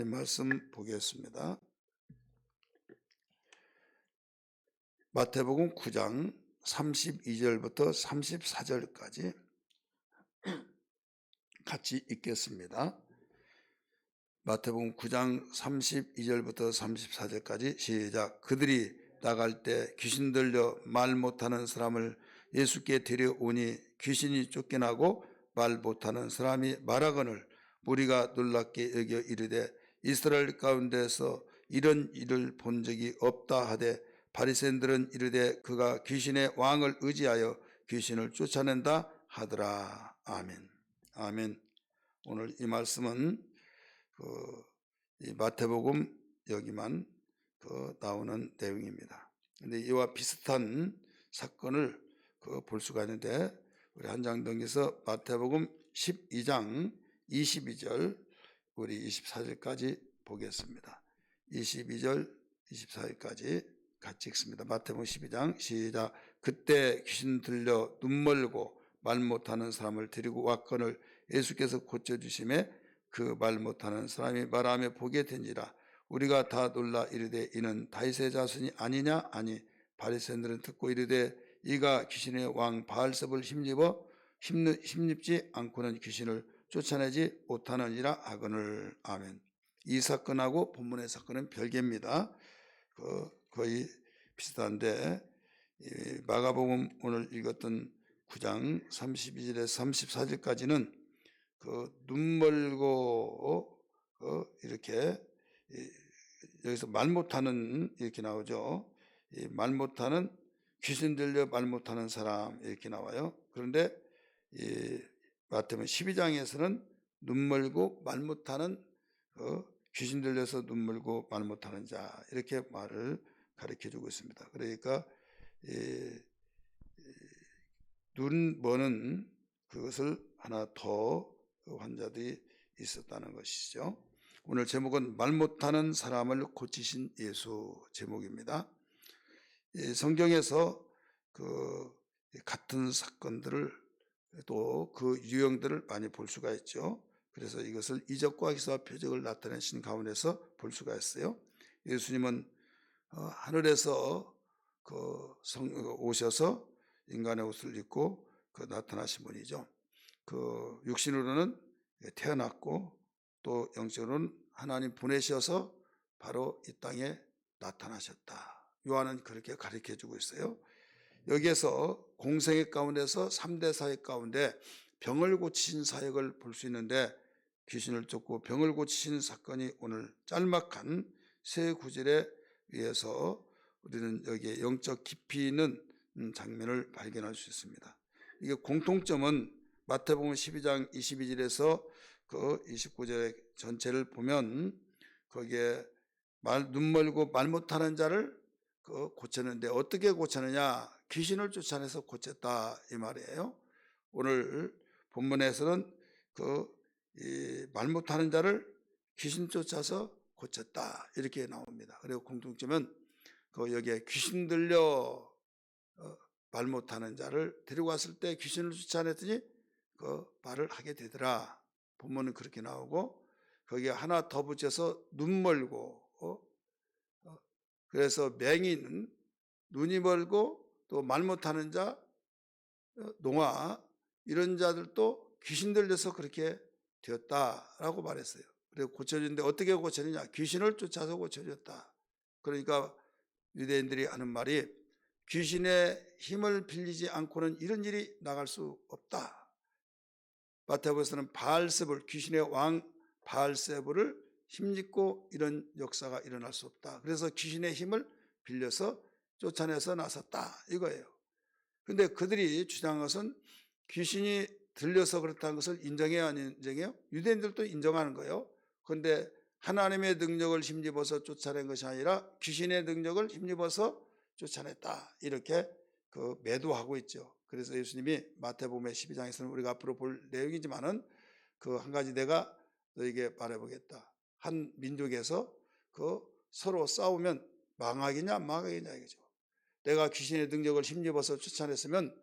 말씀 보겠습니다. 마태복음 9장 32절부터 34절까지 같이 읽겠습니다. 마태복음 9장 32절부터 34절까지 시작. 그들이 나갈 때 귀신 들려 말 못하는 사람을 예수께 데려오니 귀신이 쫓겨나고 말 못하는 사람이 말하거늘 무리가 놀랍게 여겨 이르되 이스라엘 가운데서 이런 일을 본 적이 없다 하되 바리새인들은 이르되 그가 귀신의 왕을 의지하여 귀신을 쫓아낸다 하더라. 아멘. 아멘. 오늘 이 말씀은 이 마태복음 여기만 나오는 내용입니다. 그런데 이와 비슷한 사건을 볼 수가 있는데 우리 한 장 넘겨서 마태복음 12장 22절 우리 24절까지 보겠습니다. 22절 24절까지 같이 읽습니다. 마태복음 12장 시작. 그때 귀신 들려 눈멀고 말 못하는 사람을 데리고 왔거늘 예수께서 고쳐주심에 그 말 못하는 사람이 말하며 보게 된지라. 우리가 다 놀라 이르되 이는 다윗의 자손이 아니냐 아니 바리새인들은 듣고 이르되 이가 귀신의 왕 바알세불 힘입지 않고는 귀신을 쫓아내지 못하느니라 하거늘. 아멘. 이 사건하고 본문의 사건은 별개입니다. 거의 비슷한데 마가복음 오늘 읽었던 9장 32절에서 34절까지는 눈멀고 이렇게 여기서 말 못하는 이렇게 나오죠. 말 못하는 귀신 들려 말 못하는 사람 이렇게 나와요. 그런데 마태복음 12장에서는 눈멀고 말 못하는 귀신 들려서 눈멀고 말 못하는 자 이렇게 말을 가르쳐주고 있습니다. 그러니까 눈머는 그것을 하나 더 환자들이 있었다는 것이죠. 오늘 제목은 말 못하는 사람을 고치신 예수 제목입니다. 성경에서 같은 사건들을 또 그 유형들을 많이 볼 수가 있죠. 그래서 이것을 이적과 기사와 표적을 나타내신 가운데서 볼 수가 있어요. 예수님은 하늘에서 오셔서 인간의 옷을 입고 나타나신 분이죠. 육신으로는 태어났고 또 영적으로는 하나님 보내셔서 바로 이 땅에 나타나셨다. 요한은 그렇게 가르쳐주고 있어요. 여기에서 공생애 가운데서 3대 사역 가운데 병을 고치신 사역을 볼 수 있는데 귀신을 쫓고 병을 고치신 사건이 오늘 짤막한 세 구절에 의해서 우리는 여기에 영적 깊이 있는 장면을 발견할 수 있습니다. 이게 공통점은 마태복음 12장 22절에서 29절 전체를 보면 거기에 눈멀고 말 못하는 자를 고쳤는데 어떻게 고쳤느냐? 귀신을 쫓아내서 고쳤다 이 말이에요. 오늘 본문에서는 말 못하는 자를 귀신 쫓아서 고쳤다 이렇게 나옵니다. 그리고 공통점은 여기에 귀신 들려 말 못하는 자를 데리고 왔을 때 귀신을 쫓아냈더니 말을 하게 되더라. 본문은 그렇게 나오고 거기에 하나 더 붙여서 눈멀고 그래서 맹인 눈이 멀고 또 말 못하는 자 농아 이런 자들도 귀신 들려서 그렇게 되었다라고 말했어요. 그리고 고쳐졌는데 어떻게 고쳐지냐? 귀신을 쫓아서 고쳐졌다. 그러니까 유대인들이 하는 말이 귀신의 힘을 빌리지 않고는 이런 일이 나갈 수 없다. 마태복음에서는 바알세불 귀신의 왕 바알세불을 힘입고 이런 역사가 일어날 수 없다. 그래서 귀신의 힘을 빌려서 쫓아내서 나섰다 이거예요. 그런데 그들이 주장한 것은 귀신이 들려서 그렇다는 것을 인정해야 안 인정해요? 유대인들도 인정하는 거예요. 그런데 하나님의 능력을 힘입어서 쫓아낸 것이 아니라 귀신의 능력을 힘입어서 쫓아냈다 이렇게 매도하고 있죠. 그래서 예수님이 마태복음 12장에서는 우리가 앞으로 볼 내용이지만은 한 가지 내가 너에게 말해보겠다. 한 민족에서 서로 싸우면 망하겠냐 망하겠냐 이거죠. 내가 귀신의 능력을 힘입어서 쫓아냈으면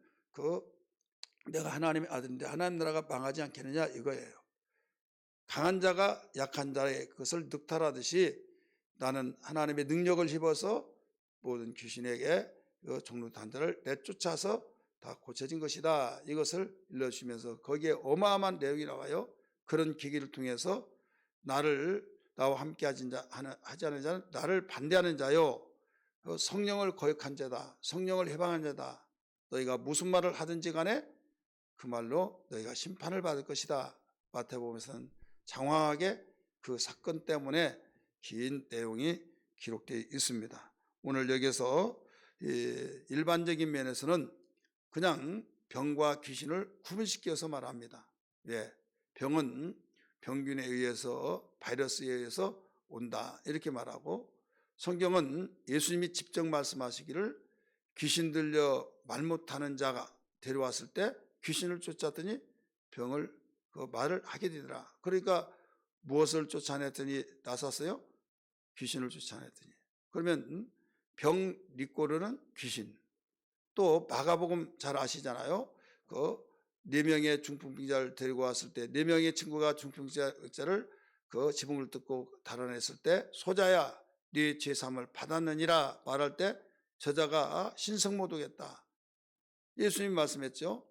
내가 하나님의 아들인데 하나님 나라가 망하지 않겠느냐 이거예요. 강한 자가 약한 자의 그것을 늑탈하듯이 나는 하나님의 능력을 힘입어서 모든 귀신에게 그 종루한 자를 내쫓아서 다 고쳐진 것이다. 이것을 일러주시면서 거기에 어마어마한 내용이 나와요. 그런 계기를 통해서 나와 함께 하지 않은 자는 나를 반대하는 자요, 성령을 거역한 자다, 성령을 해방한 자다. 너희가 무슨 말을 하든지 간에 그 말로 너희가 심판을 받을 것이다. 마태복음에서는 장황하게 그 사건 때문에 긴 내용이 기록되어 있습니다. 오늘 여기서 일반적인 면에서는 그냥 병과 귀신을 구분시켜서 말합니다. 왜? 병은 병균에 의해서, 바이러스에 의해서 온다 이렇게 말하고, 성경은 예수님이 직접 말씀하시기를 귀신 들려 말 못하는 자가 데려왔을 때 귀신을 쫓았더니 병을 말을 하게 되더라. 그러니까 무엇을 쫓아냈더니 나섰어요? 귀신을 쫓아냈더니. 그러면 병 리꼬르는 귀신. 또 마가복음 잘 아시잖아요. 그 4명의 중풍병자를 데리고 왔을 때 4명의 친구가 중풍병자를 그 지붕을 뜯고 달아냈을 때 소자야 네 죄사함을 받았느니라 말할 때 저자가 신성모독했다. 예수님 말씀했죠.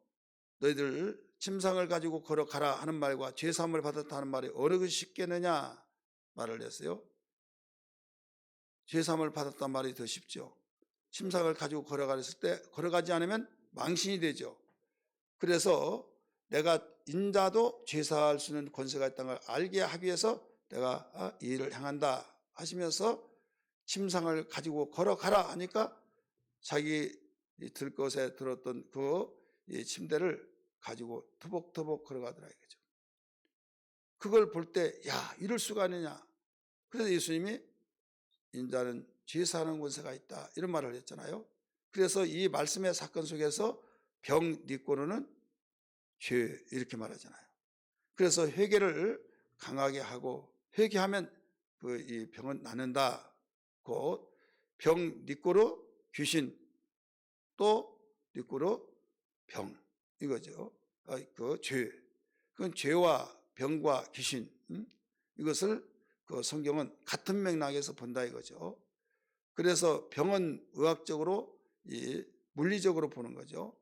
너희들 침상을 가지고 걸어가라 하는 말과 죄사함을 받았다는 말이 어느 것이 쉽겠느냐 말을 했어요. 죄사함을 받았다는 말이 더 쉽죠. 침상을 가지고 걸어가랬을 때 걸어가지 않으면 망신이 되죠. 그래서 내가 인자도 죄사할 수 있는 권세가 있다는 걸 알게 하기 위해서 내가 이 일을 행한다 하시면서 침상을 가지고 걸어가라 하니까 자기 들것에 들었던 그 침대를 가지고 터벅터벅 걸어가더라 이거죠. 그걸 볼 때 야, 이럴 수가 있느냐. 그래서 예수님이 인자는 죄사하는 권세가 있다 이런 말을 했잖아요. 그래서 이 말씀의 사건 속에서 병 니꼬르는 죄 이렇게 말하잖아요. 그래서 회개를 강하게 하고 회개하면 이 병은 낫는다. 곧 병 니꼬르 귀신 또 니꼬르 병 이거죠. 그 죄. 그건 죄와 병과 귀신 이것을 그 성경은 같은 맥락에서 본다 이거죠. 그래서 병은 의학적으로 물리적으로 보는 거죠.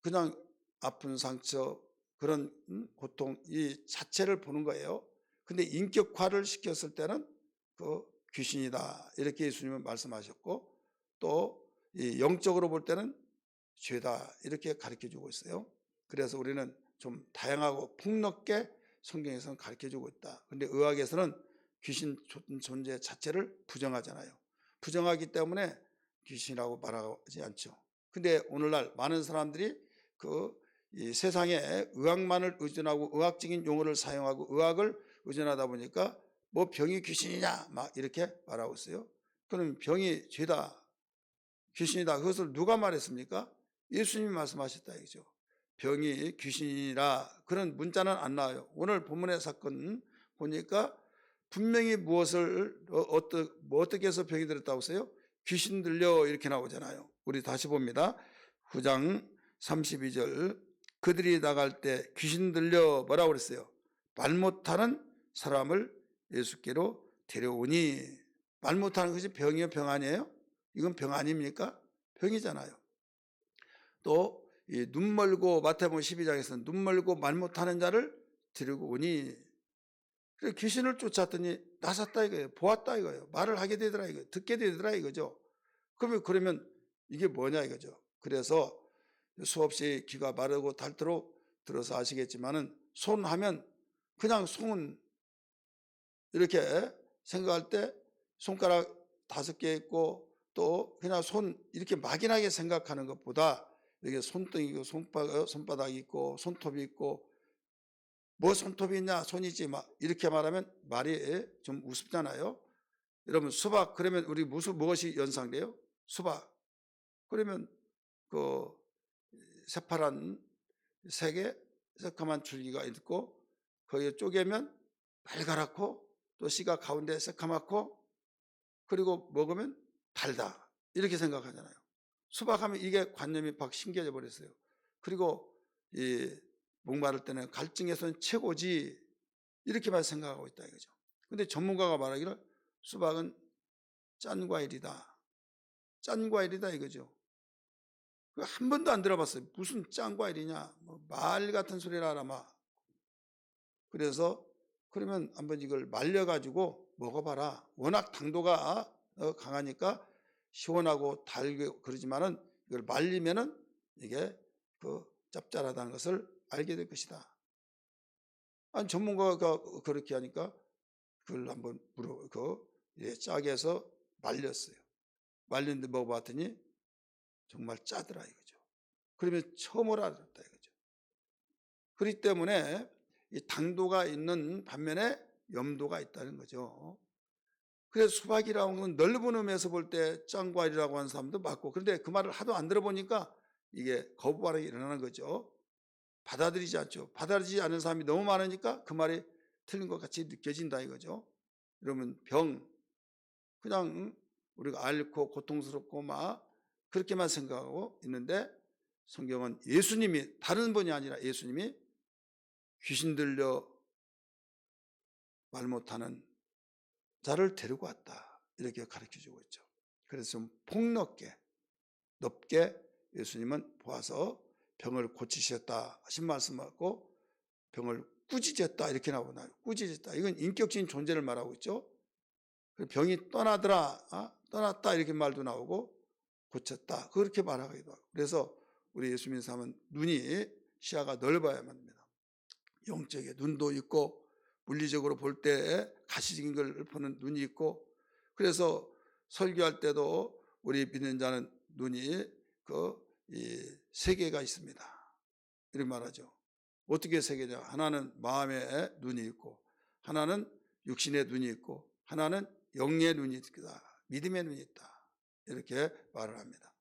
그냥 아픈 상처 그런 고통 이 자체를 보는 거예요. 근데 인격화를 시켰을 때는 그 귀신이다 이렇게 예수님은 말씀하셨고, 또 영적으로 볼 때는 죄다 이렇게 가르쳐주고 있어요. 그래서 우리는 좀 다양하고 폭넓게 성경에서는 가르쳐주고 있다. 근데 의학에서는 귀신 존재 자체를 부정하잖아요. 부정하기 때문에 귀신이라고 말하지 않죠. 근데 오늘날 많은 사람들이 이 세상에 의학만을 의존하고 의학적인 용어를 사용하고 의학을 의존하다 보니까 뭐 병이 귀신이냐 막 이렇게 말하고 있어요. 그럼 병이 죄다, 귀신이다. 그것을 누가 말했습니까? 예수님이 말씀하셨다 이거죠. 병이 귀신이라 그런 문자는 안 나와요. 오늘 본문의 사건 보니까 분명히 무엇을 어떻게 해서 병이 들었다고 했어요? 귀신 들려 이렇게 나오잖아요. 우리 다시 봅니다. 9장 32절 그들이 나갈 때 귀신 들려 뭐라고 그랬어요? 말 못하는 사람을 예수께로 데려오니. 말 못하는 것이 병이요 병 아니에요? 이건 병 아닙니까? 병이잖아요. 또 눈 멀고 마태복음 12장에서는 눈 멀고 말 못하는 자를 데리고 오니. 그래서 귀신을 쫓았더니 나섰다 이거예요. 보았다 이거예요. 말을 하게 되더라 이거예요. 듣게 되더라 이거죠. 그러면 이게 뭐냐 이거죠. 그래서 수없이 귀가 마르고 닳도록 들어서 아시겠지만은 손 하면 그냥 손 이렇게 생각할 때 손가락 5개 있고 또 그냥 손 이렇게 막연하게 생각하는 것보다 여기 손등이고 손바닥이 있고 손톱이 있고 뭐 손톱이 있냐 손이지 막 이렇게 말하면 말이 좀 우습잖아요. 여러분 수박 그러면 우리 무엇이 연상돼요? 수박 그러면 그 새파란 색의 새까만 줄기가 있고 거기에 쪼개면 빨갛고 또 씨가 가운데 새까맣고 그리고 먹으면 달다 이렇게 생각하잖아요. 수박하면 이게 관념이 막 심겨져 버렸어요. 그리고 목마를 때는 갈증에서는 최고지, 이렇게만 생각하고 있다 이거죠. 근데 전문가가 말하기를 수박은 짠 과일이다. 짠 과일이다 이거죠. 한 번도 안 들어봤어요. 무슨 짠 과일이냐. 말 같은 소리라 하마. 그래서 그러면 한번 이걸 말려가지고 먹어봐라. 워낙 당도가 강하니까 시원하고 달고 그러지만은 이걸 말리면은 이게 짭짤하다는 것을 알게 될 것이다. 아니, 전문가가 그렇게 하니까 그걸 한번 짜게 해서 말렸어요. 말렸는데 먹어봤더니 정말 짜더라 이거죠. 그러면 처음으로 알았다 이거죠. 그렇기 때문에 이 당도가 있는 반면에 염도가 있다는 거죠. 그래서 수박이라고 하는 건 넓은 의미에서 볼 때 짱과일이라고 하는 사람도 많고, 그런데 그 말을 하도 안 들어보니까 이게 거부 반응이 일어나는 거죠. 받아들이지 않죠. 받아들이지 않는 사람이 너무 많으니까 그 말이 틀린 것 같이 느껴진다 이거죠. 그러면 그냥 우리가 앓고 고통스럽고 막 그렇게만 생각하고 있는데, 성경은 예수님이, 다른 분이 아니라 예수님이 귀신 들려 말 못하는 자를 데리고 왔다, 이렇게 가르쳐주고 있죠. 그래서 좀 폭넓게 넓게 예수님은 보아서 병을 고치셨다 하신 말씀하고, 병을 꾸짖었다 이렇게 나오나요? 꾸짖었다, 이건 인격적인 존재를 말하고 있죠. 병이 떠났다 이렇게 말도 나오고, 고쳤다 그렇게 말하기도 하고. 그래서 우리 예수 믿는 사람은 시야가 넓어야만 합니다. 영적인 눈도 있고, 물리적으로 볼 때 가시적인 걸 보는 눈이 있고, 그래서 설교할 때도 우리 믿는 자는 눈이 세 개가 있습니다, 이렇게 말하죠. 어떻게 세 개냐? 하나는 마음의 눈이 있고, 하나는 육신의 눈이 있고, 하나는 영의 눈이 있다, 믿음의 눈이 있다, 이렇게 말을 합니다.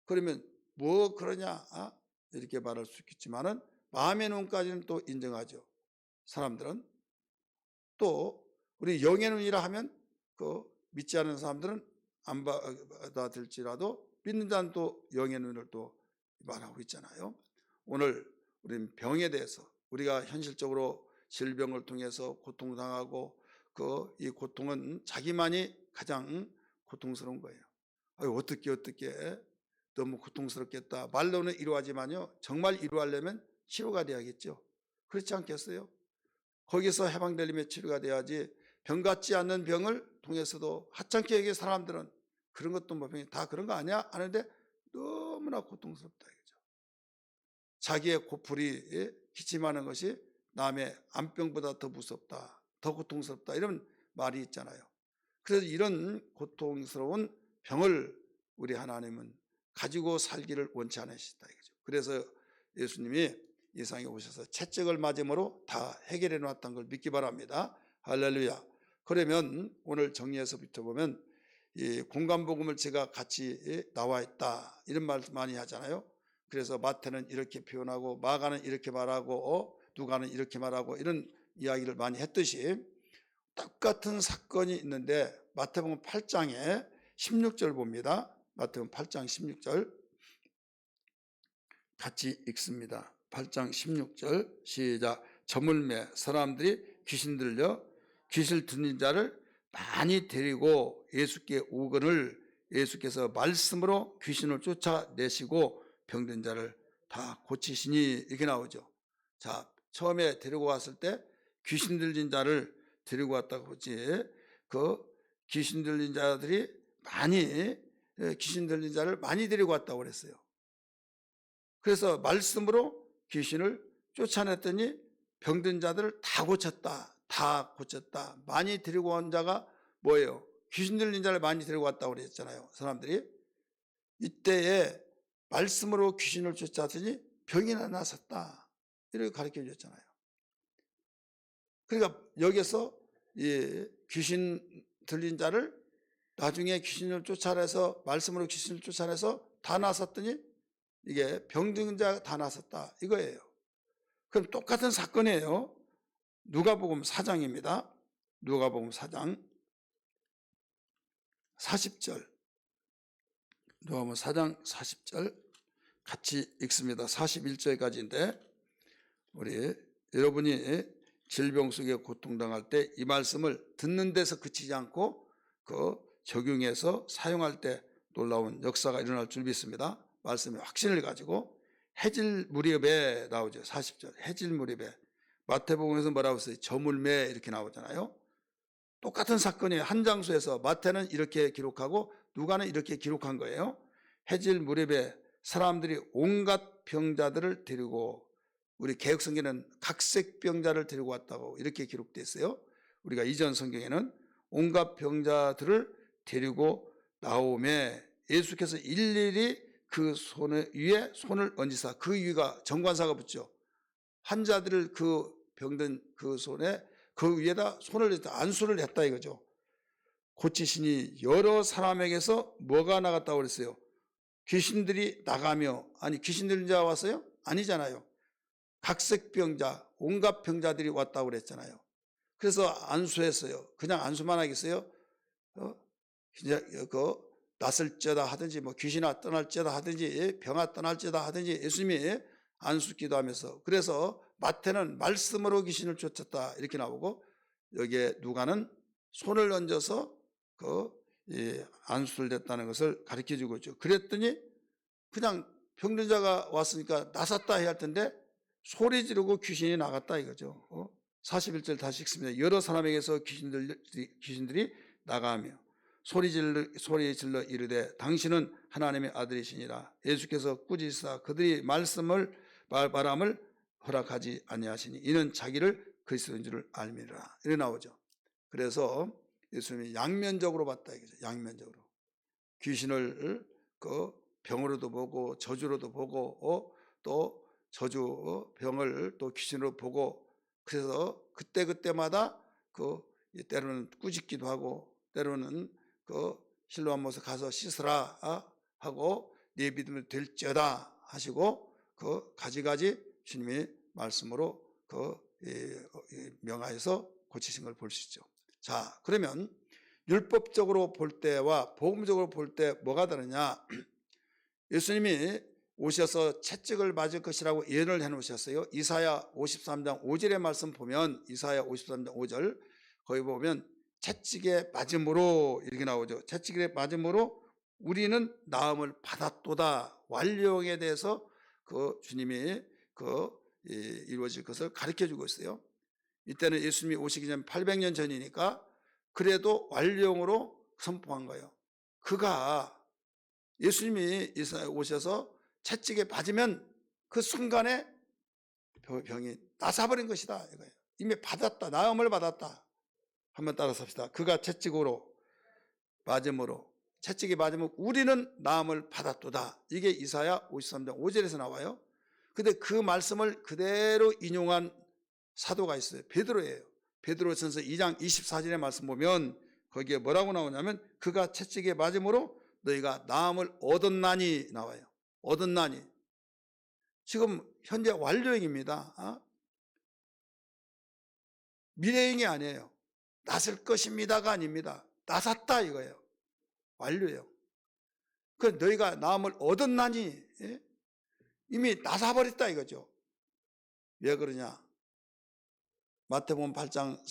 그러면 뭐 그러냐 이렇게 말할 수 있겠지만은, 마음의 눈까지는 또 인정하죠. 사람들은 또 우리 영의 눈이라 하면 믿지 않는 사람들은 안 받아들일지라도, 믿는 자는 또 영의 눈을 또 말하고 있잖아요. 오늘 우리는 병에 대해서, 우리가 현실적으로 질병을 통해서 고통당하고 이 고통은 자기만이 가장 고통스러운 거예요. 어떻게 너무 고통스럽겠다, 말로는 이루어지만요, 정말 이루어하려면 치료가 돼야겠죠. 그렇지 않겠어요? 거기서 해방되려면 치료가 돼야지, 병 같지 않는 병을 통해서도 하찮게 여기 사람들은 그런 것도 병이 다 그런 거 아니야 하는데 너무나 고통스럽다 이거죠. 자기의 고풀이 기침하는 것이 남의 암병보다 더 무섭다, 더 고통스럽다, 이런 말이 있잖아요. 그래서 이런 고통스러운 병을 우리 하나님은 가지고 살기를 원치 않으시다 이거죠. 그래서 예수님이 이 세상에 오셔서 채찍을 맞음으로 다 해결해 놨다는 걸 믿기 바랍니다. 할렐루야. 그러면 오늘 정리해서 붙여보면, 이 공간복음을 제가 같이 나와 있다 이런 말씀 많이 하잖아요. 그래서 마태는 이렇게 표현하고, 마가는 이렇게 말하고, 누가는 이렇게 말하고, 이런 이야기를 많이 했듯이 똑같은 사건이 있는데, 마태복음 8장에 16절 봅니다. 마태복음 8장 16절 같이 읽습니다. 8장 16절 시작. 저물매 사람들이 귀신 들려 귀신 들린 자를 많이 데리고 예수께 오거늘 예수께서 말씀으로 귀신을 쫓아내시고 병든 자를 다 고치시니, 이렇게 나오죠. 자, 처음에 데리고 왔을 때 귀신 들린 자를 데리고 왔다고 하지, 귀신 들린 자들이 귀신 들린 자를 많이 데리고 왔다고 그랬어요. 그래서 말씀으로 귀신을 쫓아냈더니 병든 자들을 다 고쳤다. 많이 데리고 온 자가 뭐예요? 귀신 들린 자를 많이 데리고 왔다고 그랬잖아요, 사람들이. 이때에 말씀으로 귀신을 쫓아더니 병이 나섰다, 이렇게 가르쳐 줬잖아요. 그러니까 여기서 귀신 들린 자를 나중에 귀신을 쫓아내서, 말씀으로 귀신을 쫓아내서 다 나섰더니 이게 병든 자가 다 나섰다 이거예요. 그럼 똑같은 사건이에요. 누가복음 4장입니다. 누가복음 4장 40절. 누가복음 4장 40절 같이 읽습니다. 41절까지인데 우리 여러분이 질병 속에 고통당할 때 이 말씀을 듣는 데서 그치지 않고 그 적용해서 사용할 때 놀라운 역사가 일어날 줄 믿습니다. 말씀의 확신을 가지고 해질 무렵에 나오죠. 40절 해질 무렵에. 마태복음에서 뭐라고 써요? 저물매 이렇게 나오잖아요. 똑같은 사건이 한 장소에서 마태는 이렇게 기록하고 누가는 이렇게 기록한 거예요. 해질 무렵에 사람들이 온갖 병자들을 데리고, 우리 개혁성경에는 각색 병자를 데리고 왔다고 이렇게 기록되어 있어요. 우리가 이전 성경에는 온갖 병자들을 데리고 나오매 예수께서 일일이 그 위에 손을 얹으사, 그 위가 정관사가 붙죠. 환자들을 그 병든 그 손에 그 위에다 손을 안수를 했다 이거죠. 고치시니 여러 사람에게서 뭐가 나갔다고 그랬어요? 귀신들이 나가며. 아니, 귀신들이 왔어요? 아니잖아요. 각색병자, 온갖 병자들이 왔다고 그랬잖아요. 그래서 안수했어요. 그냥 안수만 하겠어요? 낫을지어다 하든지, 뭐 귀신아 떠날지어다 하든지, 병아 떠날지어다 하든지 예수님이 안수 기도하면서. 그래서 마태는 말씀으로 귀신을 쫓았다 이렇게 나오고, 여기에 누가는 손을 얹어서 안수를 했다는 것을 가르쳐 주고 있죠. 그랬더니 그냥 병든 자가 왔으니까 나섰다 해야 할 텐데 소리 지르고 귀신이 나갔다 이거죠. 41절 다시 읽습니다. 여러 사람에게서 귀신들이 나가며 소리 질러 이르되 당신은 하나님의 아들이시니라. 예수께서 꾸짖으사 그들이 말함을 허락하지 아니하시니 이는 자기를 그리스도인 줄을 알미라. 이렇게 나오죠. 그래서 예수님이 양면적으로 봤다 이거죠. 양면적으로. 귀신을 그 병으로도 보고 저주로도 보고 또 저주 병을 또 귀신으로 보고, 그래서 그때마다 때로는 꾸짖기도 하고 때로는 실로암 못에 가서 씻으라 하고 네 믿음을 될지어다 하시고 가지가지 주님이 말씀으로 명하여서 고치신 걸 볼 수 있죠. 자, 그러면 율법적으로 볼 때와 복음적으로 볼 때 뭐가 다르냐? 예수님이 오셔서 채찍을 맞을 것이라고 예언을 해놓으셨어요. 이사야 53장 5절의 말씀 보면, 이사야 53장 5절 거기 보면 채찍에 맞음으로 이렇게 나오죠. 채찍에 맞음으로 우리는 나음을 받았도다. 완료에 대해서 주님이 이루어질 것을 가르쳐주고 있어요. 이때는 예수님이 오시기 전 800년 전이니까 그래도 완료로 선포한 거예요. 그가 예수님이 오셔서 채찍에 맞으면 그 순간에 병이 나사버린 것이다 이거예요. 이미 받았다. 나음을 받았다. 한번 따라서 합시다. 그가 채찍으로 맞음으로, 채찍에 맞으면 우리는 나음을 받았도다. 이게 이사야 53장 5절에서 나와요. 근데 그 말씀을 그대로 인용한 사도가 있어요. 베드로예요. 베드로전서 2장 24절의 말씀 보면 거기에 뭐라고 나오냐면 그가 채찍에 맞음으로 너희가 나음을 얻었나니 나와요. 얻었나니. 지금 현재 완료형입니다. 미래형이 아니에요. 나설 것입니다가 아닙니다. 나섰다 이거예요. 완료예요. 그 너희가 나음을 얻었나니, 예? 이미 나사버렸다 이거죠. 왜 그러냐? 마태복음 8장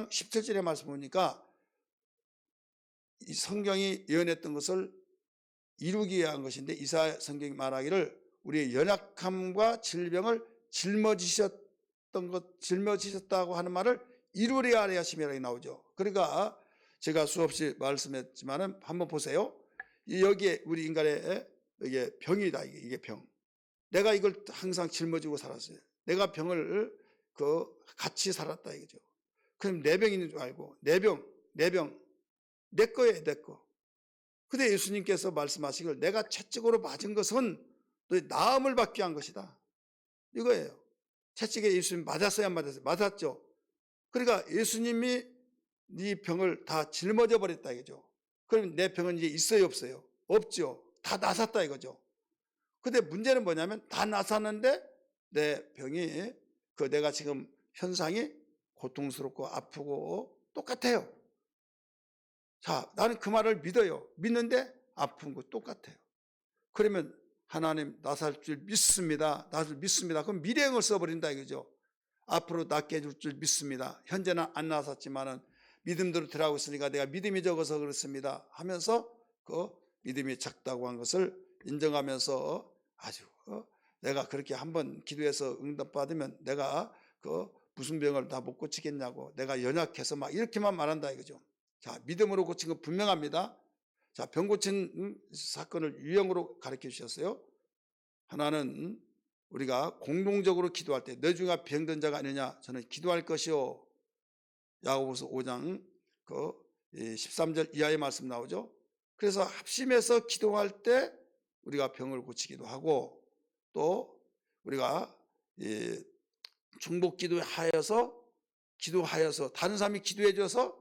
17절의 말씀 보니까 이 성경이 예언했던 것을 이루기 위한 것인데, 이사야 성경이 말하기를 우리의 연약함과 질병을 짊어지셨다고 하는 말을 이루려 하심이라고 나오죠. 그러니까 제가 수없이 말씀했지만은 한번 보세요. 여기에 우리 인간의 이게 병이다. 이게 병. 내가 이걸 항상 짊어지고 살았어요. 내가 병을 같이 살았다 이거죠. 그럼 내 병 있는 줄 알고 내 병 내 거예요, 내 거. 근데 예수님께서 말씀하시길 내가 채찍으로 맞은 것은 너희 나음을 받기 위한 것이다. 이거예요. 채찍에 예수님 맞았어요, 안 맞았어요? 맞았죠. 그러니까 예수님이 네 병을 다 짊어져 버렸다 이거죠. 그럼 내 병은 이제 있어요, 없어요? 없죠. 다 나섰다 이거죠. 근데 문제는 뭐냐면 다 나섰는데 내 병이 내가 지금 현상이 고통스럽고 아프고 똑같아요. 자, 나는 그 말을 믿어요. 믿는데 아픈 거 똑같아요. 그러면 하나님 나 살 줄 믿습니다. 나를 믿습니다. 그럼 미래형을 써버린다 이거죠. 앞으로 낫게 해줄 줄 믿습니다. 현재는 안 나섰지만은 믿음대로 들어가고 있으니까 내가 믿음이 적어서 그렇습니다 하면서 그 믿음이 작다고 한 것을 인정하면서 아주 내가 그렇게 한번 기도해서 응답받으면 내가 그 무슨 병을 다 못 고치겠냐고 내가 연약해서 막 이렇게만 말한다 이거죠. 자, 믿음으로 고친 건 분명합니다. 자, 병 고친 사건을 유형으로 가르쳐 주셨어요. 하나는 우리가 공동적으로 기도할 때 너 중에 병든 자가 아니냐 저는 기도할 것이요. 야고보서 5장 그 13절 이하의 말씀 나오죠. 그래서 합심해서 기도할 때 우리가 병을 고치기도 하고 또 우리가 중복 기도하여서 다른 사람이 기도해 줘서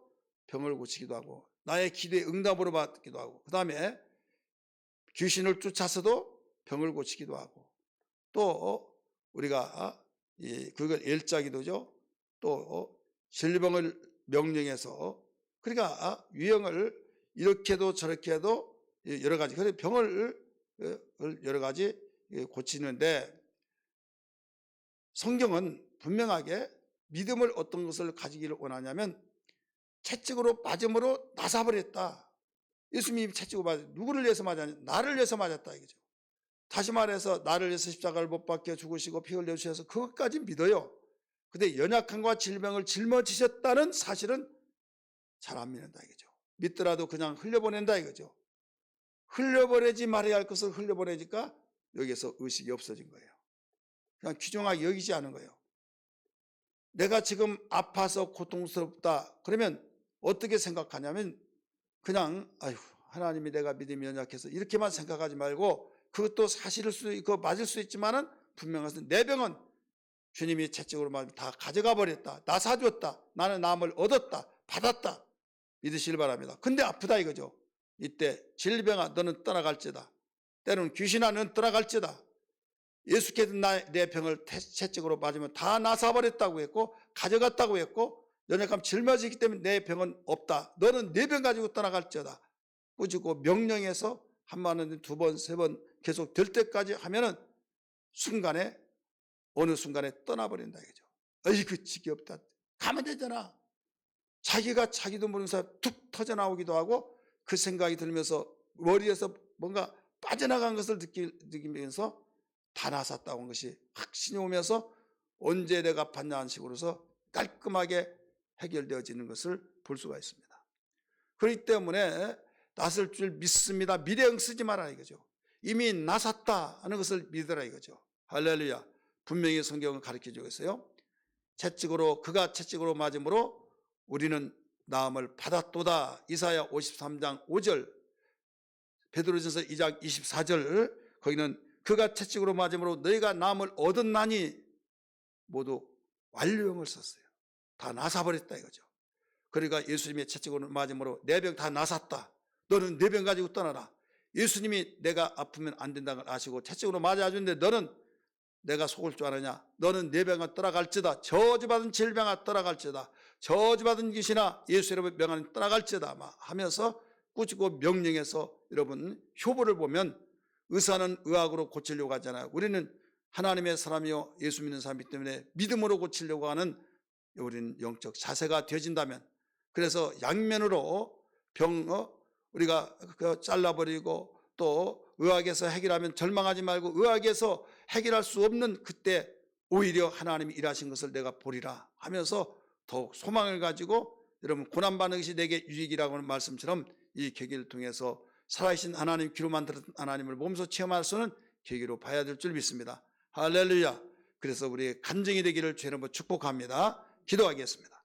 병을 고치기도 하고 나의 기도에 응답으로 받기도 하고 그 다음에 귀신을 쫓아서도 병을 고치기도 하고 또 우리가 그걸 일자기도죠. 또 질병을 명령해서 그러니까 유형을 이렇게도 저렇게도 여러 가지 그래서 병을 여러 가지 고치는데 성경은 분명하게 믿음을 어떤 것을 가지기를 원하냐면 채찍으로 맞음으로 나사버렸다. 예수님이 채찍으로 맞았다. 누구를 위해서 맞았냐? 나를 위해서 맞았다 이거죠. 다시 말해서 나를 위해서 십자가를 못 박혀 죽으시고 피 흘려 주셔서 그것까지 믿어요. 근데 연약함과 질병을 짊어지셨다는 사실은 잘 안 믿는다 이거죠. 믿더라도 그냥 흘려보낸다 이거죠. 흘려보내지 말아야 할 것을 흘려보내니까 여기에서 의식이 없어진 거예요. 그냥 귀중하게 여기지 않은 거예요. 내가 지금 아파서 고통스럽다 그러면 어떻게 생각하냐면 그냥 아휴 하나님이 내가 믿음이 연약해서 이렇게만 생각하지 말고 그것도 사실일 수도 있고 맞을 수 있지만은 분명한 내 병은 주님이 채찍으로 맞으면 다 가져가 버렸다. 나 사줬다. 나는 남을 얻었다. 받았다. 믿으시길 바랍니다. 근데 아프다 이거죠. 이때 질병아 너는 떠나갈지다. 때로는 귀신아 너는 떠나갈지다. 예수께서 내 병을 채찍으로 맞으면 다 나사버렸다고 했고 가져갔다고 했고 연약함 짊어지기 때문에 내 병은 없다. 너는 내 병 가지고 떠나갈지어다. 꾸짖고 명령해서 한 번은 두 번, 세 번 계속 될 때까지 하면은 순간에 어느 순간에 떠나버린다 이거죠. 어이구 지겹다. 가면 되잖아. 자기가 자기도 모르는 사람 툭 터져 나오기도 하고 그 생각이 들면서 머리에서 뭔가 빠져나간 것을 느끼면서 다 나섰다고 한 것이 확신이 오면서 언제 내가 받냐 하는 식으로서 깔끔하게 해결되어지는 것을 볼 수가 있습니다. 그렇기 때문에 나설 줄 믿습니다. 미래형 쓰지 마라 이거죠. 이미 나섰다 하는 것을 믿으라 이거죠. 할렐루야. 분명히 성경은 가르쳐주고 있어요. 그가 채찍으로 맞음으로 우리는 나음을 받았도다. 이사야 53장 5절, 베드로전서 2장 24절 거기는 그가 채찍으로 맞음으로 너희가 나음을 얻었나니 모두 완료형을 썼어요. 다 나사버렸다 이거죠. 그러니까 예수님의 채찍으로 맞음으로 내 병 다 나섰다. 너는 내 병 가지고 떠나라. 예수님이 내가 아프면 안 된다는 걸 아시고 채찍으로 맞아주는데 너는 내가 속을 줄 아느냐? 너는 내 병아 떠나갈지다. 저주받은 질병아 떠나갈지다. 저주받은 귀신아 예수 여러분 명하는 떠나갈지다 하면서 꾸짖고 명령해서 여러분 효보를 보면 의사는 의학으로 고치려고 하잖아요. 우리는 하나님의 사람이요 예수 믿는 사람이기 때문에 믿음으로 고치려고 하는 우리는 영적 자세가 되어진다면 그래서 양면으로 우리가 잘라버리고 또 의학에서 해결하면 절망하지 말고 의학에서 해결할 수 없는 그때 오히려 하나님이 일하신 것을 내가 보리라 하면서 더욱 소망을 가지고 여러분 고난받는 것이 내게 유익이라고 하는 말씀처럼 이 계기를 통해서 살아계신 하나님 귀로 만들었던 하나님을 몸소 체험할 수 있는 계기로 봐야 될 줄 믿습니다. 할렐루야. 그래서 우리의 간증이 되기를 주의 이름으로 축복합니다. 기도하겠습니다.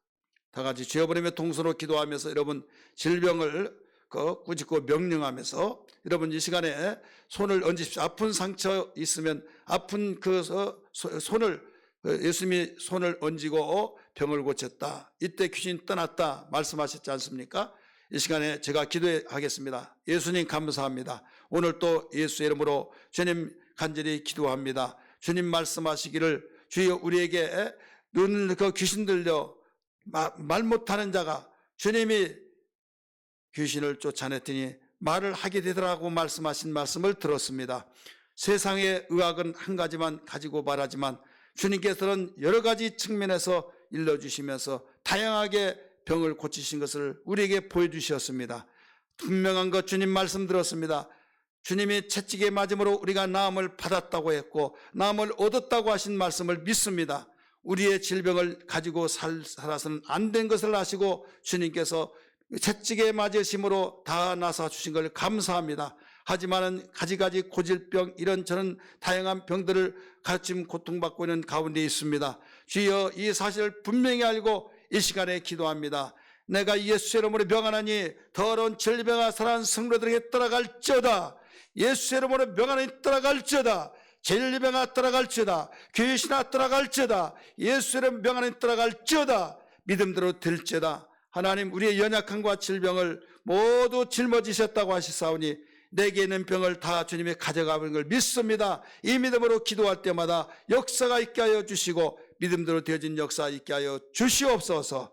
다 같이 주여 버리며 동서로 기도하면서 여러분 질병을 꾸짖고 명령하면서 여러분 이 시간에 손을 얹으십시오. 아픈 상처 있으면 아픈 그 손을 예수님이 손을 얹고 병을 고쳤다. 이때 귀신 떠났다 말씀하셨지 않습니까? 이 시간에 제가 기도하겠습니다. 예수님 감사합니다. 오늘 또 예수의 이름으로 주님 간절히 기도합니다. 주님 말씀하시기를 주여 우리에게 그 귀신 들려 말 못하는 자가 주님이 귀신을 쫓아냈더니 말을 하게 되더라고 말씀하신 말씀을 들었습니다. 세상의 의학은 한 가지만 가지고 말하지만 주님께서는 여러 가지 측면에서 일러주시면서 다양하게 병을 고치신 것을 우리에게 보여주셨습니다. 분명한 것 주님 말씀 들었습니다. 주님이 채찍에 맞음으로 우리가 나음을 받았다고 했고 나음을 얻었다고 하신 말씀을 믿습니다. 우리의 질병을 가지고 살아서는 안 된 것을 아시고 주님께서 채찍에 맞으심으로 다 나사 주신 걸 감사합니다. 하지만은 가지가지 고질병 이런저런 다양한 병들을 가르침 고통받고 있는 가운데 있습니다. 주여 이 사실을 분명히 알고 이 시간에 기도합니다. 내가 예수 이름으로 명하나니 더러운 질병아 살아난 성도들에게 떠나갈지어다. 예수 이름으로 명하나니 떠나갈지어다. 질병아 떠나갈지어다. 귀신아 떠나갈지어다. 예수 이름 명하나니 떠나갈지어다. 믿음대로 될지어다. 하나님 우리의 연약함과 질병을 모두 짊어지셨다고 하시사오니 내게 있는 병을 다 주님이 가져가는 걸 믿습니다. 이 믿음으로 기도할 때마다 역사가 있게 하여 주시고 믿음대로 되어진 역사 있게 하여 주시옵소서.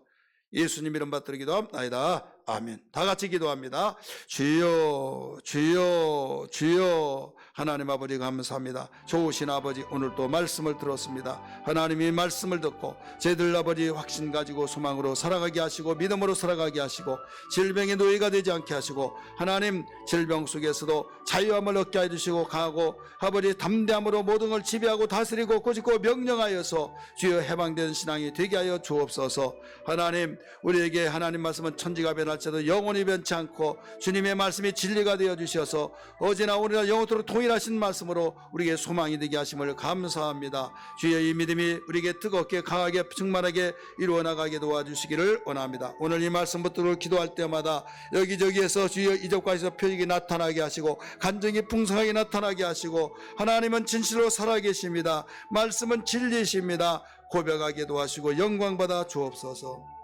예수님 이름 받들어 기도합니다. 아멘. 다 같이 기도합니다. 주여 주여 주여. 하나님 아버지 감사합니다. 좋으신 아버지 오늘 또 말씀을 들었습니다. 하나님이 말씀을 듣고 저희들 아버지 확신 가지고 소망으로 살아가게 하시고 믿음으로 살아가게 하시고 질병의 노예가 되지 않게 하시고 하나님 질병 속에서도 자유함을 얻게 해주시고 강하고 아버지 담대함으로 모든 걸 지배하고 다스리고 꾸짖고 명령하여서 주여 해방된 신앙이 되게 하여 주옵소서. 하나님 우리에게 하나님 말씀은 천지가 변할지라도 영원히 변치 않고 주님의 말씀이 진리가 되어 주셔서 어제나 오늘이나 영원토록 동일하신 말씀으로 우리에게 소망이 되게 하심을 감사합니다. 주여 이 믿음이 우리에게 뜨겁게 강하게 충만하게 이루어 나가게 도와주시기를 원합니다. 오늘 이 말씀 붙들고 기도할 때마다 여기저기에서 주여 이적과에서 표적이 나타나게 하시고 간증이 풍성하게 나타나게 하시고 하나님은 진실로 살아계십니다. 말씀은 진리이십니다. 고백하게 도와주시고 영광받아 주옵소서.